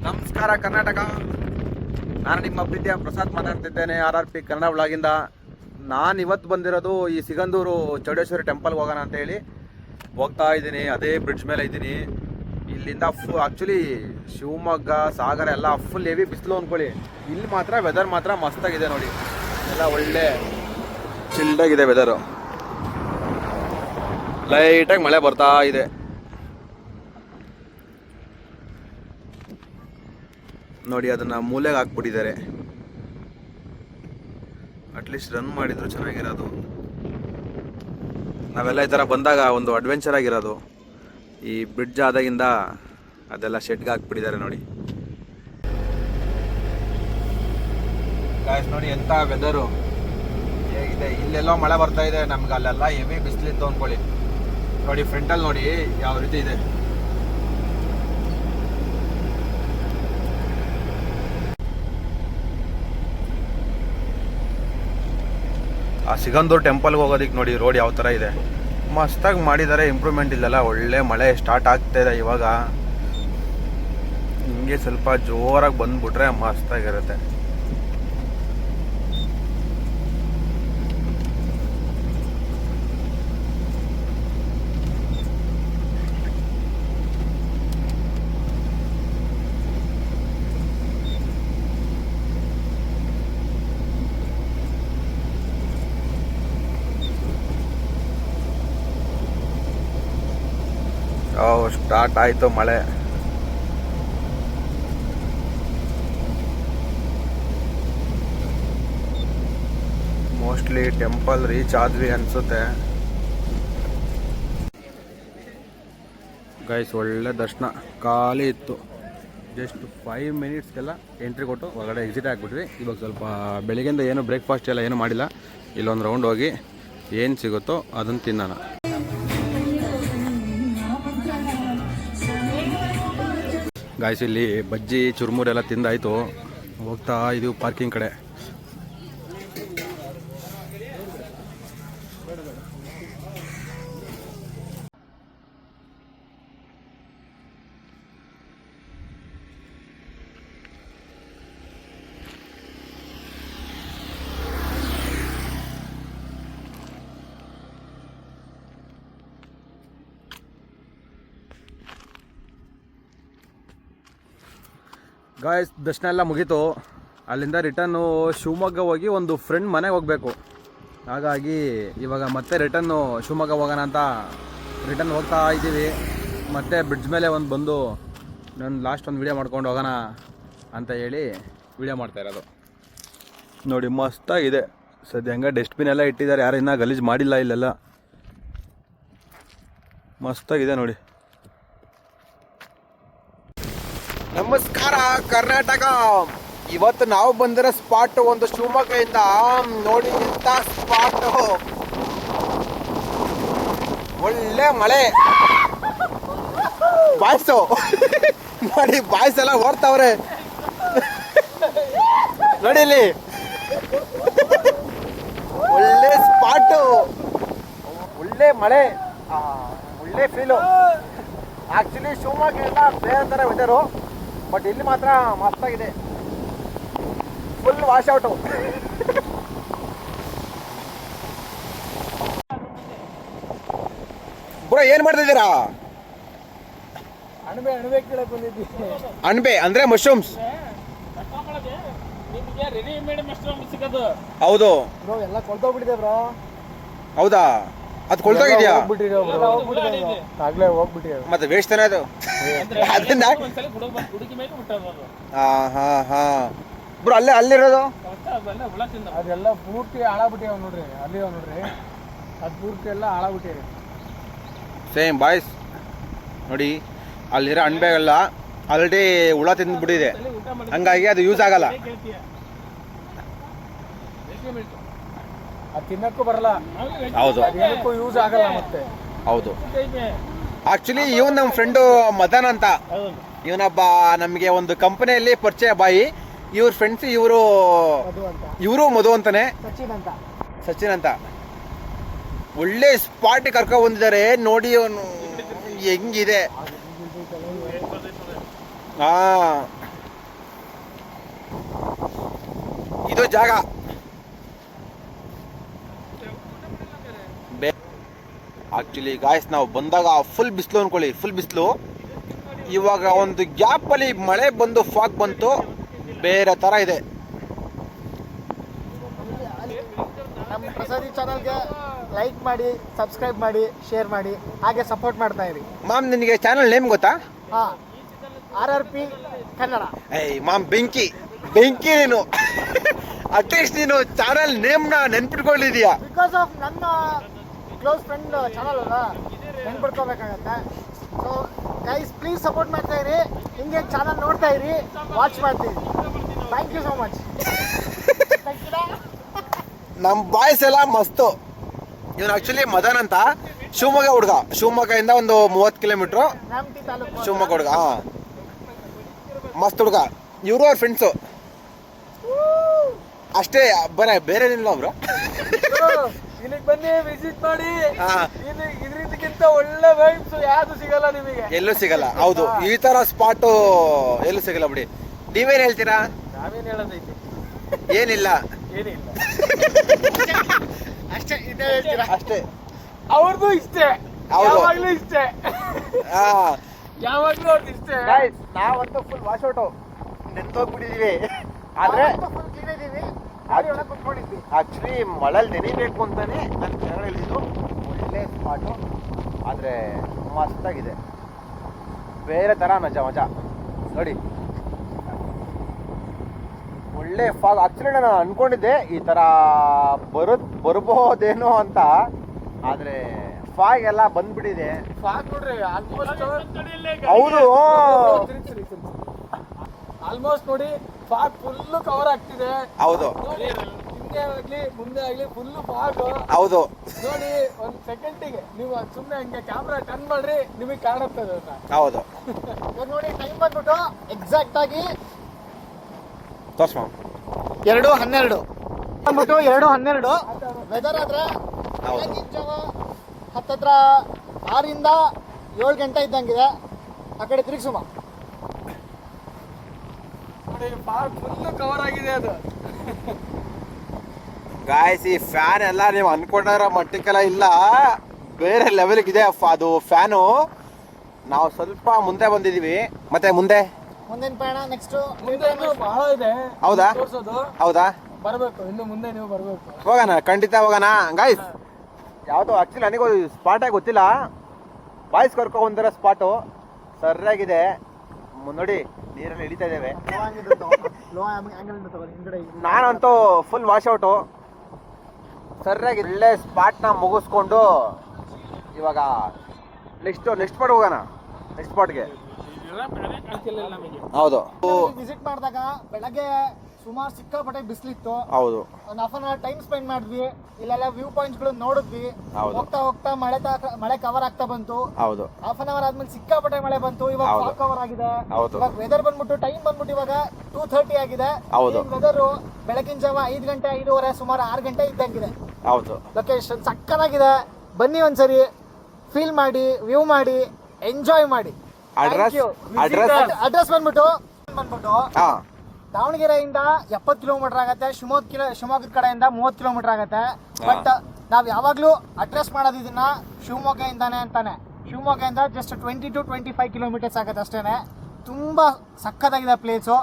ನಮಸ್ಕಾರ ಕರ್ನಾಟಕ. ನಾನು ನಿಮ್ಮ ಪ್ರೀತಿಯ ಪ್ರಸಾದ್ ಮಾತಾಡ್ತಿದ್ದೇನೆ, RRP ಕನ್ನಡ ವ್ಲಾಗಿಂದ. ನಾನು ಇವತ್ತು ಬಂದಿರೋದು ಈ ಸಿಗಂದೂರು ಚೌಡೇಶ್ವರಿ ಟೆಂಪಲ್ಗೆ ಹೋಗೋಣ ಅಂತ ಹೇಳಿ ಹೋಗ್ತಾ ಇದ್ದೀನಿ. ಅದೇ ಬ್ರಿಡ್ಜ್ ಮೇಲೆ ಇದ್ದೀನಿ. ಇಲ್ಲಿಂದ ಆ್ಯಕ್ಚುಲಿ ಶಿವಮೊಗ್ಗ ಸಾಗರ ಎಲ್ಲ ಫುಲ್ ಹೆವಿ ಬಿಸಿಲು ಅಂದ್ಕೊಳ್ಳಿ. ಇಲ್ಲಿ ಮಾತ್ರ ವೆದರ್ ಮಾತ್ರ ಮಸ್ತಾಗಿದೆ ನೋಡಿ, ಎಲ್ಲ ಒಳ್ಳೆ ಚಿಲ್ಡಾಗಿದೆ ವೆದರು. ಲೈಟಾಗಿ ಮಳೆ ಬರ್ತಾ ಇದೆ. ನೋಡಿ, ಅದನ್ನು ಮೂಲೆಗೆ ಹಾಕ್ಬಿಟ್ಟಿದ್ದಾರೆ. ಅಟ್ಲೀಸ್ಟ್ ರನ್ ಮಾಡಿದ್ರು ಚೆನ್ನಾಗಿರೋದು. ನಾವೆಲ್ಲ ಈ ಥರ ಬಂದಾಗ ಒಂದು ಅಡ್ವೆಂಚರ್ ಆಗಿರೋದು. ಈ ಬ್ರಿಡ್ಜ್ ಆದಾಗಿಂದ ಅದೆಲ್ಲ ಶೆಡ್ಗೆ ಹಾಕ್ಬಿಟ್ಟಿದ್ದಾರೆ ನೋಡಿ. ಗಾಯ್ಸ್ ನೋಡಿ ಎಂಥ ವೆದರು ಹೇಗಿದೆ. ಇಲ್ಲೆಲ್ಲೋ ಮಳೆ ಬರ್ತಾ ಇದೆ, ನಮ್ಗೆ ಅಲ್ಲೆಲ್ಲ ಹೆವಿ ಬಿಸಿಲಿತ್ತು ಅಂದ್ಕೊಳ್ಳಿ. ನೋಡಿ ಫ್ರಂಟಲ್ಲಿ ನೋಡಿ ಯಾವ ರೀತಿ ಇದೆ. ಆ ಸಿಗಂದೂರು ಟೆಂಪಲ್ಗೆ ಹೋಗೋದಕ್ಕೆ ನೋಡಿ ರೋಡ್ ಯಾವ ಥರ ಇದೆ, ಮಸ್ತಾಗಿ ಮಾಡಿದ್ದಾರೆ. ಇಂಪ್ರೂವ್ಮೆಂಟ್ ಇಲ್ಲೆಲ್ಲ ಒಳ್ಳೆ ಮಳೆ ಸ್ಟಾರ್ಟ್ ಆಗ್ತಾ ಇದೆ ಇವಾಗ. ಹಿಂಗೆ ಸ್ವಲ್ಪ ಜೋರಾಗಿ ಬಂದ್ಬಿಟ್ರೆ ಮಸ್ತಾಗಿರುತ್ತೆ. ಸ್ಟಾರ್ಟ್ ಆಯಿತು ಮಳೆ. ಮೋಸ್ಟ್ಲಿ ಟೆಂಪಲ್ ರೀಚ್ ಆದ್ವಿ ಅನ್ಸುತ್ತೆ. ಗೈಸ್ ಒಳ್ಳೆ ದರ್ಶನ, ಖಾಲಿ ಇತ್ತು. ಜಸ್ಟ್ 5 ಮಿನಿಟ್ಸ್ಗೆಲ್ಲ ಎಂಟ್ರಿ ಕೊಟ್ಟು ಹೊರಗಡೆ ಎಕ್ಸಿಟ್ ಆಗಿಬಿಟ್ವಿ. ಇವಾಗ ಸ್ವಲ್ಪ ಬೆಳಿಗ್ಗೆಯಿಂದ ಏನು ಬ್ರೇಕ್ಫಾಸ್ಟ್ ಎಲ್ಲ ಏನು ಮಾಡಿಲ್ಲ. ಇಲ್ಲೊಂದು ರೌಂಡ್ ಹೋಗಿ ಏನು ಸಿಗುತ್ತೋ ಅದನ್ನು ತಿನ್ನೋಣ. ಗಾಯ್ಸ್ ಇಲ್ಲಿ ಬಜ್ಜಿ ಚುರುಮುರೆಲ್ಲ ತಿಂದಾಯಿತು. ಹೋಗ್ತಾ ಇದೀವಿ ಪಾರ್ಕಿಂಗ್ ಕಡೆ. ಗಾಯ್ಸ್ ದರ್ಶನ ಎಲ್ಲ ಮುಗೀತು. ಅಲ್ಲಿಂದ ರಿಟರ್ನು ಶಿವಮೊಗ್ಗ ಹೋಗಿ ಒಂದು ಫ್ರೆಂಡ್ ಮನೆಗೆ ಹೋಗಬೇಕು. ಹಾಗಾಗಿ ಇವಾಗ ಮತ್ತೆ ರಿಟರ್ನು ಶಿವಮೊಗ್ಗ ಹೋಗೋಣ ಅಂತ ರಿಟರ್ನ್ ಹೋಗ್ತಾ ಇದ್ದೀವಿ. ಮತ್ತೆ ಬ್ರಿಡ್ಜ್ ಮೇಲೆ ಬಂದು ನಾನು ಲಾಸ್ಟ್ ಒಂದು ವಿಡಿಯೋ ಮಾಡ್ಕೊಂಡು ಹೋಗೋಣ ಅಂತ ಹೇಳಿ ವಿಡಿಯೋ ಮಾಡ್ತಾ ಇರೋದು. ನೋಡಿ ಮಸ್ತಾಗಿದೆ. ಸದ್ಯ ಹಂಗೆ ಡಸ್ಟ್ಬಿನ್ ಎಲ್ಲ ಇಟ್ಟಿದ್ದಾರೆ, ಯಾರು ಇನ್ನೂ ಗಲೀಜು ಮಾಡಿಲ್ಲ. ಇಲ್ಲೆಲ್ಲ ಮಸ್ತಾಗಿದೆ ನೋಡಿ. ನಮಸ್ಕಾರ ಕರ್ನಾಟಕ. ಇವತ್ತು ನಾವು ಬಂದಿರೋ ಸ್ಪಾಟ್ ಒಂದು ಶಿವಮೊಗ್ಗದಿಂದ ನೋಡಿ ಎಂತ ಸ್ಪಾಟ್. ಒಳ್ಳೆ ಮಳೆ. ಬಾಯ್ಸು ನೋಡಿ, ಬಾಯ್ಸ್ ಎಲ್ಲ ಓಡ್ತಾವ್ರೆ ನೋಡಿ ಇಲ್ಲಿ. ಒಳ್ಳೆ ಸ್ಪಾಟು, ಒಳ್ಳೆ ಮಳೆ, ಒಳ್ಳೆ ಫೀಲು. ಆಕ್ಚುಲಿ ಶಿವಮೊಗ್ಗ ಎಲ್ಲ ಬೇರೆ ಥರ ವೆದರು, ಬಟ್ ಇಲ್ಲಿ ಮಾತ್ರ ಮಸ್ತಾಗಿದೆ. Full wash out. ಬ್ರೋ ಏನ್ ಮಾಡ್ತಿದ್ದೀರಾ? ಅಣಬೆ ಅಂದ್ರೆ ಮಶ್ರೂಮ್ಸ್. ಹೌದು ಎಲ್ಲ ಕೊಳ್ತೋಗ್ಬಿಟ್ಟಿದೆ ಬ್ರೋ. ಹೌದಾ? ಅದು ಕೊಳ್ತೋಗಿದ್ಯಾ? ಮತ್ತೆ ವೇಸ್ಟ್ ತಾನೇ ಅದು. ಅದನ್ನ ಬ್ರೋ ಅಲ್ಲಿರೋದು ಅದೆಲ್ಲ ಪೂರ್ತಿ ಹಾಳಾಗ್ಬಿಟ್ಟಿವ ನೋಡ್ರಿ. ಅಲ್ಲಿ ನೋಡ್ರಿ, ಅದು ಪೂರ್ತಿ ಎಲ್ಲ ಹಾಳಾಗ್ಬಿಟ್ಟಿದೆ. ಸೇಮ್ ಬಾಯ್ಸ್ ನೋಡಿ, ಅಲ್ಲಿರೋ ಅಣಬೆಲ್ಲ ಆಲ್ರೆಡಿ ಹುಳ ತಿಂದ್ಬಿಟ್ಟಿದೆ, ಹಂಗಾಗಿ ಅದು ಯೂಸ್ ಆಗಲ್ಲ. ಅದು ತಿನ್ನಕ್ಕೂ ಬರಲ್ಲ. ಹೌದು, ಯೂಸ್ ಆಗಲ್ಲ ಮತ್ತೆ. ಹೌದು, ಆಕ್ಚುಲಿ ಇವನ್ ನಮ್ಮ ಫ್ರೆಂಡು ಮದನ್ ಅಂತ, ಇವನೊಬ್ಬ ನಮಗೆ ಒಂದು ಕಂಪನಿಯಲ್ಲಿ ಪರಿಚಯ ಬಾಯಿ. ಇವ್ರ ಫ್ರೆಂಡ್ಸ್ ಇವರು ಮಧು ಅಂತಾನೆ, ಸಚಿನ್ ಅಂತ. ಒಳ್ಳೆ ಸ್ಪಾಟ್ ಕರ್ಕೊಂಡು ಬಂದಿದ್ದಾರೆ ನೋಡಿ. ಅವನು ಹೆಂಗಿದೆ. ಜಾಗ. ಆಕ್ಚುಲಿ ಗಾಯ್ಸ್ ನಾವು ಬಂದಾಗ ಫುಲ್ ಬಿಸಿಲು ಅನ್ಕೊಳ್ಳಿ, ಫುಲ್ ಬಿಸಿಲು. ಇವಾಗ ಒಂದು ಗ್ಯಾಪಲ್ಲಿ ಮಳೆ ಬಂದು ಫಾಗ್ ಬಂತು, ಬೇರೆ ಥರ ಇದೆ. ನಮ್ಮ ಪ್ರಸಾದಿ ಚಾನಲ್ಗೆ ಲೈಕ್ ಮಾಡಿ, ಸಬ್ಸ್ಕ್ರೈಬ್ ಮಾಡಿ, ಶೇರ್ ಮಾಡಿ, ಹಾಗೆ ಸಪೋರ್ಟ್ ಮಾಡ್ತಾ ಇರಿ. ಮಾಮ್ ನಿನಗೆ ಚಾನಲ್ ನೇಮ್ ಗೊತ್ತಾ? ಹಾಂ, RRP ಕನ್ನಡ. ಏಯ್ ಮಾಮ್, ಬೆಂಕಿ ಬೆಂಕಿ ನೀನು. ಅಟ್ಲೀಸ್ಟ್ ನೀನು ಚಾನಲ್ ನೇಮ್ನ ನೆನ್ಪಿಟ್ಕೊಂಡಿದೀಯಾ? ಬಿಕಾಸ್ ಆಫ್ ನನ್ನ ಕ್ಲೋಸ್ ಫ್ರೆಂಡ್ ಚಾನಲ್ ಅಲ್ಲ, ನೆನ್ಪಿಡ್ಕೋಬೇಕಾಗತ್ತೆ. ಸೊ ಗೈಸ್ ಪ್ಲೀಸ್ ಸಪೋರ್ಟ್ ಮಾಡ್ತಾ ಇರಿ, ಹಿಂಗೆ ಚಾನಲ್ ನೋಡ್ತಾ ಇರಿ, ವಾಚ್ ಮಾಡ್ತೀವಿ. Thank you so much. ನಮ್ಮ ಬಾಯ್ಸ್ ಎಲ್ಲ ಮಸ್ತು. ಇವನು ಆಕ್ಚುಲಿ ಮದನ್ ಅಂತ, ಶಿವಮೊಗ್ಗ ಹುಡುಗ. ಶಿವಮೊಗ್ಗದಿಂದ ಒಂದು 30 ಕಿಲೋಮೀಟ್ರು ನ್ಯಾಮತಿ ತಾಲೂಕು. ಶಿವಮೊಗ್ಗ ಹುಡುಗ. ಮಸ್ತ್ ಹುಡುಗ. ಇವರು ಅವ್ರ ಫ್ರೆಂಡ್ಸು ಅಷ್ಟೇ, ಬೇರೆ ಏನಿಲ್ಲ ಅವರು. ಇಲ್ಲಿಗೆ ಬನ್ನಿ, ವಿಸಿಟ್ ಮಾಡಿ. ಇದಕ್ಕಿಂತ ಒಳ್ಳೆ ವೈಬ್ಸ್ ಯಾವುದು ಸಿಗಲ್ಲ ನಿಮಗೆ, ಎಲ್ಲೂ ಸಿಗಲ್ಲ. ಹೌದು, ಈ ತರ ಸ್ಪಾಟು ಎಲ್ಲೂ ಸಿಗಲ್ಲ ಬಿಡಿ. ನೀವೇನ್ ಹೇಳ್ತೀರಾ? ನಾವೇನ್ ಹೇಳೋದೈತಿ, ಏನಿಲ್ಲ, ಏನಿಲ್ಲ. ಅಷ್ಟೇ, ಇದೇ ಹೇಳ್ತೀರಾ? ಅಷ್ಟೇ. ಅವ್ರದ್ದು ಇಷ್ಟೇ, ಯಾವಾಗ್ಲೂ ಇಷ್ಟೇ, ಯಾವಾಗ್ಲೂ ಅವ್ರದ್ದು ಇಷ್ಟೇ. ನಾವಂತೂ ಫುಲ್ ವಾಶ್ ಔಟು ನೆನ್ಪೋಗ್ಬಿಟ್ಟಿದೀವಿ. ಆದ್ರೆ ಫುಲ್ ಕ್ಲೀನ್ ಇದೀವಿ, ಕುತ್ಕೊಂಡಿದ್ವಿ. ಆಕ್ಚುಲಿ ಮಳೆಲ್ ನೆನಿಬೇಕು ಅಂತಾನೆ ನಾನು ಕೆಳಗಡೆ ಇಳಿದಿದ್ದು. ಒಳ್ಳೆ ಸ್ಪಾಟು, ಆದ್ರೆ ಮಸ್ತಾಗಿದೆ, ಬೇರೆ ತರ ಮಜಾ ನೋಡಿ. ಒಳ್ಳೆ ಫಾಗ್. ಆಕ್ಚುಲಿ ನಾನು ಅನ್ಕೊಂಡಿದ್ದೆ ಈ ತರ ಬರ್ಬೋದೇನೋ ಅಂತ, ಆದ್ರೆ ಫಾಗ್ ಎಲ್ಲ ಬಂದ್ಬಿಟ್ಟಿದೆ. ಫಾಗ್ ನೋಡ್ರಿ, ಆಲ್ಮೋಸ್ಟ್ ಹೌದು, ಆಲ್ಮೋಸ್ಟ್ ನೋಡಿ ಫಾಗ್ ಫುಲ್ ಕವರ್ ಆಗ್ತಿದೆ. ಹೌದು, ಹಿಂದೆ ಆಗ್ಲಿ ಮುಂದೆ ಆಗ್ಲಿ ಫುಲ್ ಫಾಗ್. ಹೌದು ನೋಡಿ, ಒಂದ್ ಸೆಕೆಂಡಿಗೆ ನೀವು ಸುಮ್ಮನೆ ಹಂಗೆ ಕ್ಯಾಮ್ರಾ ಟರ್ನ್ ಮಾಡ್ರಿ, ನಿಮಗೆ ಕಾಣುತ್ತದೆ. ಹೌದು, ನೋಡಿ ಟೈಮ್ ಬಂದ್ಬಿಟ್ಟು ಎಕ್ಸಾಕ್ಟ್ ಆಗಿ ತೋರ್ಸ್ 2:12 ಬಂದ್ಬಿಟ್ಟು 2:12. ವೆದರ್ ಆದ್ರೆ ಜಾವ ಹತ್ತತ್ರ 6ರಿಂದ 7 ಗಂಟೆ ಇದ್ದಂಗಿದೆ. ಆ ಕಡೆ ತಿರುಗಿಸುಮ ನೋಡಿ, ಫುಲ್ ಕವರ್ ಆಗಿದೆ ಅದು. ಗಾಯ್ಸ್, ಈ ಫ್ಯಾನ್ ಎಲ್ಲ ನೀವು ಅನ್ಕೊಂಡಾರ ಮಟ್ಟಕ್ಕೆಲ್ಲ ಇಲ್ಲ, ಬೇರೆ ಲೆವೆಲ್ಗಿದೆ ಅದು ಫ್ಯಾನು. ನಾವು ಸ್ವಲ್ಪ ಮುಂದೆ ಬಂದಿದೀವಿ, ಮತ್ತೆ ಮುಂದಿನ ಪಯಣ ನೆಕ್ಸ್ಟ್ ಮುಂದೆ ಬಹಳ ಇದೆ. ಹೌದಾ? ತೋರ್ಸೋದು. ಹೌದಾ? ಬರ್ಬೇಕು, ಇನ್ನು ಮುಂದೆ ನೀವು ಬರ್ಬೇಕು. ಹೋಗೋಣ, ಖಂಡಿತ ಹೋಗೋಣ ಗಾಯ್ಸ್. ಯಾವುದು ಆಕ್ಚುಲಿ ನನಗೂ ಸ್ಪಾಟೇ ಗೊತ್ತಿಲ್ಲ. ಬಾಯ್ಸ್ ಕರ್ಕೊ ಒಂದರ ಸ್ಪಾಟು ಸರಿಯಾಗಿದೆ. ನೋಡಿ, ನೀರಲ್ಲಿ ಹಿಡಿತಾ ಇದ್ದೇವೆ. ನಾನಂತೂ ಫುಲ್ ವಾಶ್ ಔಟು, ಸರಿಯಾಗಿ ಒಳ್ಳೆ ಸ್ಪಾಟ್ನ ಮುಗಿಸ್ಕೊಂಡು ಇವಾಗ ನೆಕ್ಸ್ಟ್ ಸ್ಪಾಟ್ ಹೋಗೋಣ. ನೆಕ್ಸ್ಟ್ ಸ್ಪಾಟ್ಗೆ ಹೌದು. ವಿಸಿಟ್ ಮಾಡಿದಾಗ ಬೆಳಗ್ಗೆ ಸುಮಾರು ಸಿಕ್ಕಾಪಟ್ಟೆ ಬಿಸಿಲಿತ್ತು. ಹೌದು, ಒಂದು half an hour time spend ಮಾಡಿದ್ವಿ. ಇಲ್ಲೆಲ್ಲ ವ್ಯೂ ಪಾಯಿಂಟ್ಸ್ ಗಳು ನೋಡಿದ್ವಿ. ಹೋಗ್ತಾ ಮಳೆ ಕವರ್ ಆಗ್ತಾ ಬಂತು. ಹೌದು, ಹಾಫ್ ಅನ್ ಅವರ್ ಆದ್ಮೇಲೆ ಸಿಕ್ಕಾಪಟ್ಟೆ ಮಳೆ ಬಂತು. ಇವಾಗ ಫಾಗ್ ಕವರ್ ಆಗಿದೆ. ಇವಾಗ ವೆದರ್ ಬಂದ್ಬಿಟ್ಟು ಟೈಮ್ ಬಂದ್ಬಿಟ್ಟು ಇವಾಗ 2:30 ಆಗಿದೆ. ವೆದರ್ ಬೆಳಗಿನ ಜಾವ 5 ಗಂಟೆ 5:30 ಸುಮಾರು 6 ಗಂಟೆ ಇದ್ದಂಗಿದೆ. ಹೌದು, ಲೊಕೇಶನ್ ಸಕ್ಕತ್ತಾಗಿದೆ. ಬನ್ನಿ ಒಂದ್ಸರಿ ಫೀಲ್ ಮಾಡಿ, ವ್ಯೂ ಮಾಡಿ, ಎಂಜಾಯ್ ಮಾಡಿ. ಅಡ್ರೆಸ್ ಬಂದ್ಬಿಟ್ಟು ದಾವಣಗೆರೆಯಿಂದ 70 ಕಿಲೋಮೀಟರ್ ಆಗುತ್ತೆ. ಶಿವಮೊಗ್ಗದ ಕಡೆಯಿಂದ 30 ಕಿಲೋಮೀಟರ್ ಆಗುತ್ತೆ. ಬಟ್ ನಾವ್ ಯಾವಾಗ್ಲೂ ಅಡ್ರೆಸ್ ಮಾಡೋದು ಇದನ್ನ ಶಿವಮೊಗ್ಗದಿಂದಾನೆ ಅಂತಾನೆ. ಶಿವಮೊಗ್ಗದಿಂದ ಜಸ್ಟ್ 20 to 25 ಕಿಲೋಮೀಟರ್ಸ್ ಆಗುತ್ತೆ ಅಷ್ಟೇನೆ. ತುಂಬಾ ಸಕ್ಕತ್ತಾಗಿದೆ ಪ್ಲೇಸು.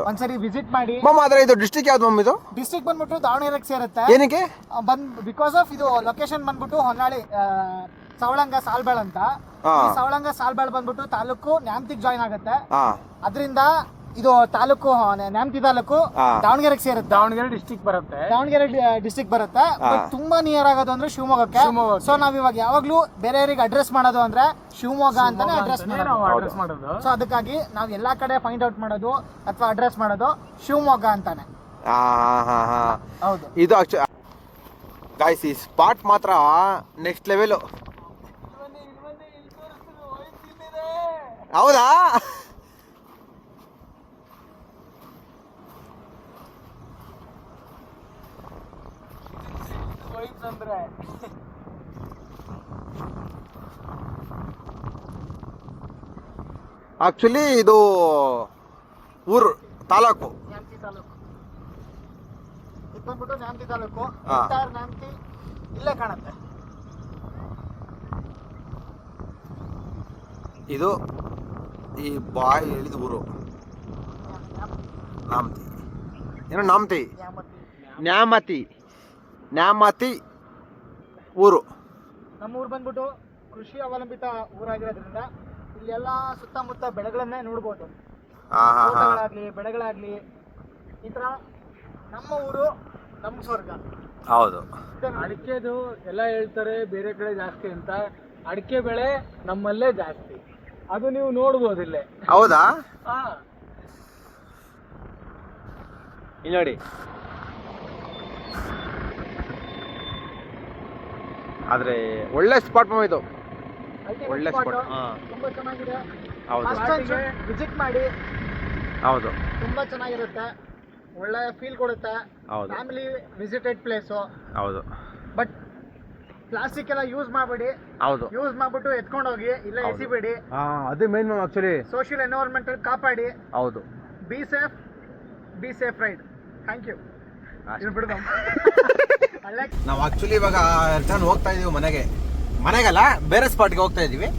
ಒಂದ್ಸರಿ ವಿಸಿಟ್ ಮಾಡಿ. ಇದು ಡಿಸ್ಟ್ರಿಕ್ಟ್ ಯಾವ್ದು ಮಮ್ಮ? ಇದು ಡಿಸ್ಟ್ರಿಕ್ಟ್ ಬಂದ್ಬಿಟ್ಟು ದಾವಣಗೆರೆಗೆ ಸೇರುತ್ತೆ. ಏನಕ್ಕೆ? ಬಿಕಾಸ್ ಆಫ್ ಇದು ಲೊಕೇಶನ್ ಬಂದ್ಬಿಟ್ಟು ಹೊನ್ನಾಳಿ ಸವಳಂಗ ಸಾಲ್ಬೇಳ್ ಅಂತ. ಸವಳಂಗ ಸಾಲ್ಬೇಳ್ ಬಂದ್ಬಿಟ್ಟು ತಾಲೂಕು ನ್ಯಾಮತಿಗೆ ಜಾಯಿನ್ ಆಗುತ್ತೆ. ಅದರಿಂದ ಇದು ತಾಲೂಕು ನ್ಯಾಮತಿ ತಾಲೂಕು ದಾವಣಗೆರೆಗೆ ಸೇರುತ್ತೆ. ದಾವಣಗೆರೆ ಡಿಸ್ಟ್ರಿಕ್ಟ್ ಬರುತ್ತೆ. ತುಂಬಾ ನಿಯರ್ ಆಗೋದು ಅಂದ್ರೆ ಶಿವಮೊಗ್ಗಕ್ಕೆ. ಸೊ ನಾವ್ ಇವಾಗ ಯಾವಾಗ್ಲೂ ಬೇರೆಯವರಿಗೆ ಅಡ್ರೆಸ್ ಮಾಡೋದು ಅಂದ್ರೆ ಶಿವಮೊಗ್ಗ ಅಂತಾನೆ ಅಡ್ರೆಸ್ ಮಾಡೋದು. ಸೊ ಅದಕ್ಕಾಗಿ ನಾವ್ ಎಲ್ಲಾ ಕಡೆ ಫೈಂಡ್ ಔಟ್ ಮಾಡೋದು ಅಥವಾ ಅಡ್ರೆಸ್ ಮಾಡೋದು ಶಿವಮೊಗ್ಗ ಅಂತಾನೆ. ಹೌದು, ಇದು ಗಾಯ್ಸ್ ಈ ಸ್ಪಾಟ್ ಮಾತ್ರ ನೆಕ್ಸ್ಟ್ ಲೆವೆಲ್. ಹೌದಾ? ಆಕ್ಚುಲಿ ಇದು ಊರು ತಾಲೂಕು. ಬಂದ್ಬಿಟ್ಟು ನ್ಯಾಮತಿ ತಾಲೂಕು. ಹಾ. ಎಂಟೈರ್ ನ್ಯಾಮತಿ ಇಲ್ಲೇ ಕಾಣುತ್ತೆ. ಇದು ಈ ಬಾಯ್ ಹೇಳಿದ ಊರು ನಾಮತಿ ಏನೋ ನಾಮತಿ ನ್ಯಾಮತಿ ನ್ಯಾಮತಿ ಊರು. ನಮ್ಮ ಊರು ಬಂದ್ಬಿಟ್ಟು ಕೃಷಿ ಅವಲಂಬಿತ ಊರಾಗಿರೋದ್ರಿಂದ ಇಲ್ಲೆಲ್ಲ ಸುತ್ತಮುತ್ತ ಬೆಳೆಗಳನ್ನೇ ನೋಡ್ಬೋದು. ತೋಟಗಳಾಗ್ಲಿ ಬೆಳೆಗಳಾಗ್ಲಿ ಈ ತರ ನಮ್ಮ ಊರು ನಮ್ಮ ಸ್ವರ್ಗ. ಹೌದು. ಅಡಿಕೆದು ಎಲ್ಲ ಹೇಳ್ತಾರೆ ಬೇರೆ ಕಡೆ ಜಾಸ್ತಿ ಅಂತ, ಅಡಿಕೆ ಬೆಳೆ ನಮ್ಮಲ್ಲೇ ಜಾಸ್ತಿ, ಅದು ನೀವು ನೋಡ್ಬೋದಿಲ್ಲೇ. ಹೌದಾ? ಹಾ, ಇಲ್ಲಿ ನೋಡಿ, ಆದ್ರೆ ಒಳ್ಳೆ ಸ್ಪಾಟ್ ಇದು, ಒಳ್ಳೆ ಸ್ಪಾಟ್. ತುಂಬಾ ಚೆನ್ನಾಗಿದೆ. ಹೌದು ವಿಸಿಟ್ ಮಾಡಿ, ಹೌದು ತುಂಬಾ ಚೆನ್ನಾಗಿರುತ್ತೆ, ಒಳ್ಳೆ ಫೀಲ್ ಕೊಡುತ್ತೆ. ಹೌದು ಫ್ಯಾಮಿಲಿ ವಿಸಿಟೆಡ್ ಪ್ಲೇಸು. ಹೌದು. ಬಟ್ ಪ್ಲಾಸ್ಟಿಕ್ ಎಲ್ಲ ಯೂಸ್ ಮಾಡಬೇಡಿ. ಹೌದು, ಯೂಸ್ ಮಾಡ್ಬಿಟ್ಟು ಎತ್ಕೊಂಡು ಹೋಗಿ, ಇಲ್ಲ ಎಸಿಬೇಡಿ. ಅದೇ ಮೇನ್ ಆಕ್ಚುಲಿ. ಸೋಷಿಯಲ್ ಎನ್ವೈರನ್ಮೆಂಟಲ್ ಕಾಪಾಡಿ. ಹೌದು. Be safe ride. Thank you. ನಾವು ಆಕ್ಚುಲಿ ಇವಾಗ ರಿಟರ್ನ್ ಹೋಗ್ತಾ ಇದೀವಿ ಮನೆಗಲ್ಲ, ಬೇರೆ ಸ್ಪಾಟ್ಗೆ ಹೋಗ್ತಾ ಇದೀವಿ.